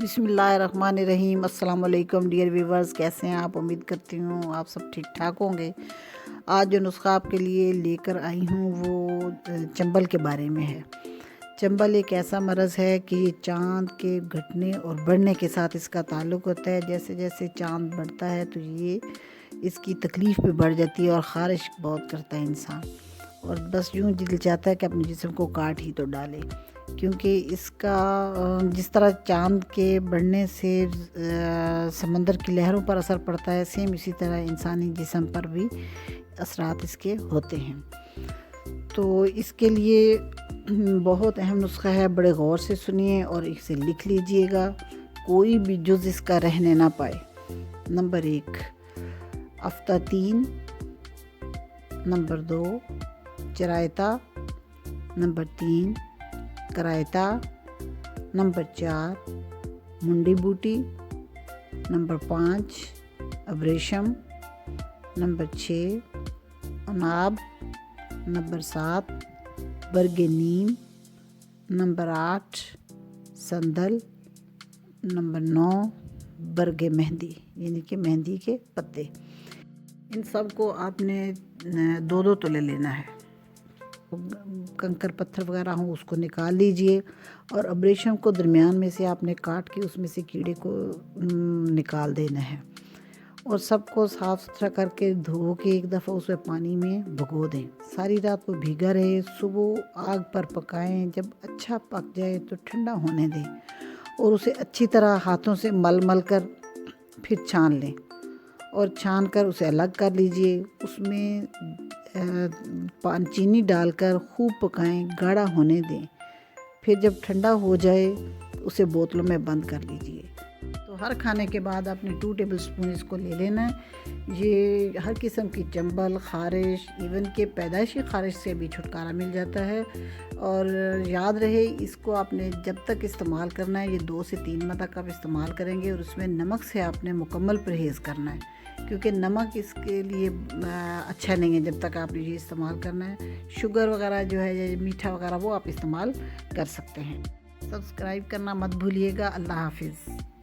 बिस्मिल्लाहिर्रहमानिर्रहीम। अस्सलाम वालेकुम डियर व्यूवर्स, कैसे हैं आप? उम्मीद करती हूँ आप सब ठीक ठाक होंगे। आज जो नुस्खा आपके लिए लेकर आई हूँ वो चंबल के बारे में है। चंबल एक ऐसा मरज़ है कि ये चाँद के घटने और बढ़ने के साथ इसका ताल्लुक़ होता है। जैसे जैसे चाँद बढ़ता है तो ये इसकी तकलीफ़ भी बढ़ जाती है और ख़ारिश बहुत करता है इंसान, और बस यूँ दिल चाहता है कि अपने जिस्म को काट ही तो डाले, क्योंकि इसका जिस तरह चाँद के बढ़ने से समंदर की लहरों पर असर पड़ता है, सेम इसी तरह इंसानी जिस्म पर भी असरात इसके होते हैं। तो इसके लिए बहुत अहम नुस्खा है, बड़े गौर से सुनिए और इसे लिख लीजिएगा, कोई भी जुज़ इसका रहने ना पाए। नंबर 1 अफ्तातीन, नंबर 2 चरायता, नंबर 3 करायता, नंबर 4 मुंडी बूटी, नंबर 5 अब्रेशम, नंबर 6 अनाब, नंबर 7 बरगे नीम, नंबर 8 संदल, नंबर 9 बरगे मेहंदी यानी कि मेहंदी के पत्ते। इन सब को आपने 2-2 तोले लेना है। कंकर पत्थर वगैरह हो उसको निकाल लीजिए, और अब्रेशम को दरमियान में से आपने काट के उसमें से कीड़े को निकाल देना है, और सबको साफ़ सुथरा करके धो के एक दफ़ा उसे पानी में भिगो दें। सारी रात वो भीगा रहे, सुबह आग पर पकाएं, जब अच्छा पक जाए तो ठंडा होने दें, और उसे अच्छी तरह हाथों से मल मल कर फिर छान लें, और छान कर उसे अलग कर लीजिए। उसमें चीनी डालकर खूब पकाएं, गाढ़ा होने दें। फिर जब ठंडा हो जाए उसे बोतलों में बंद कर लीजिए। तो हर खाने के बाद आपने 2 टेबलस्पून इसको ले लेना है। ये हर किस्म की चंबल, ख़ारिश, इवन के पैदाइशी ख़ारिश से भी छुटकारा मिल जाता है। और याद रहे, इसको आपने जब तक इस्तेमाल करना है, ये 2 से 3 माह तक आप इस्तेमाल करेंगे, और उसमें नमक से आपने मुकम्मल परहेज़ करना है, क्योंकि नमक इसके लिए अच्छा नहीं है जब तक आपने ये इस्तेमाल करना है। शुगर वगैरह जो है या मीठा वगैरह वो आप इस्तेमाल कर सकते हैं। सब्सक्राइब करना मत भूलिएगा। अल्लाह हाफिज़।